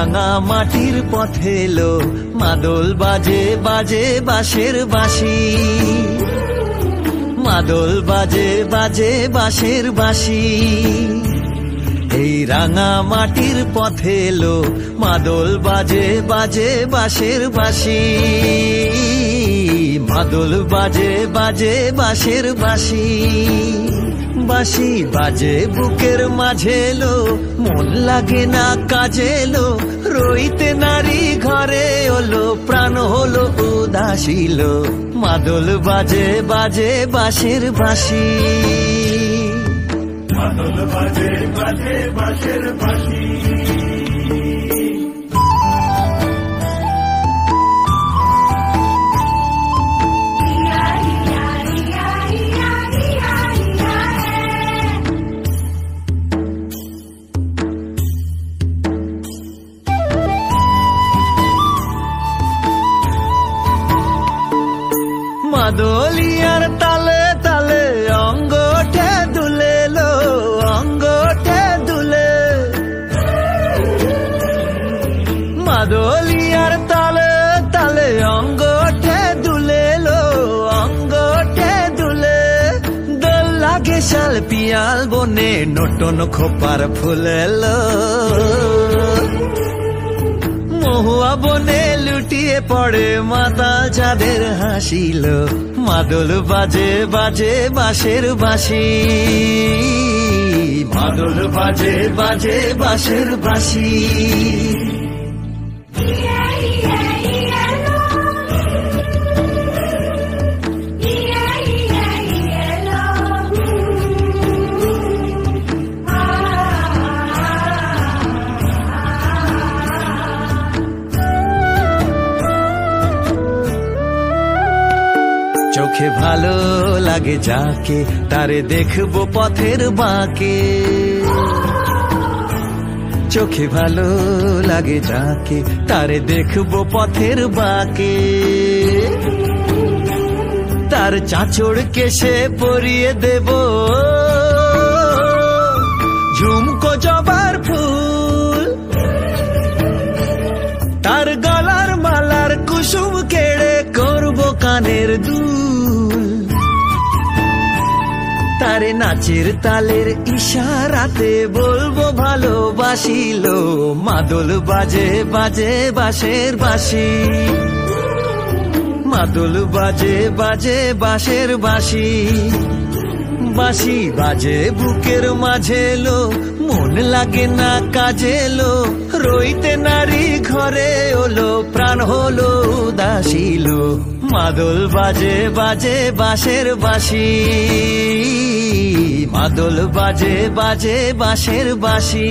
রাঙা মাটির পথে এলো মাদল বাজে বাজে বাঁশের বাঁশি, মাদল বাজে বাজে বাঁশের বাঁশি। এই রাঙা মাটির পথে এলো মাদল বাজে বাজে বাঁশের বাঁশি, মাদল বাজে বাজে বাঁশের বাঁশি। বাঁশি বাজে বুকের মাঝে এলো, মন লাগে না কাজে এলো, রইতে নারী ঘরে হলো, প্রাণ হলো উদাসীল। মাদল বাজে বাজে বাঁশের বাঁশি, মাদল বাজে বাজে বাঁশের বাঁশি। মাদলিয়ার তালে তালে অঙ্গটে দুলে লো, অঙ্গটে দুলে। মাদলিয়ার তালে তালে অঙ্গটে দুলে লো, অঙ্গটে দুলে। দোল লাগে শাল পিয়াল বনে নটন খোপার ফুলেলো, মহুয়া বনে লুটিয়ে পড়ে মাতাল চাঁদের হাসিল। মাদল বাজে বাজে বাঁশের বাঁশি, মাদল বাজে বাজে বাঁশের বাঁশি। চোখে ভালো লাগে যাকে, তারে দেখবো পথের বাঁকে। চোখে ভালো লাগে যাকে, তারে দেখবো পথের বাঁকে। তার চাঁচড় কেশে পরিয়ে দেব ঝুমকো জবার ফুল, তার গলার মালার কুসুম কেড়ে করবো কানের দুল। তারে নাচের তালের ইশারাতে বলবো ভালোবাসিল। মাদল বাজে বাজে বাঁশের বাঁশি, মাদল বাজে বাজে বাঁশের বাঁশি। বাঁশি বাজে বুকের মাঝে এলো, মন লাগে না কাজে এলো, রইতে নারী ঘরে হলো, প্রাণ হলো উদাসীল। মাদল বাজে বাজে বাঁশের বাঁশি, মাদল বাজে বাজে বাঁশের বাঁশি।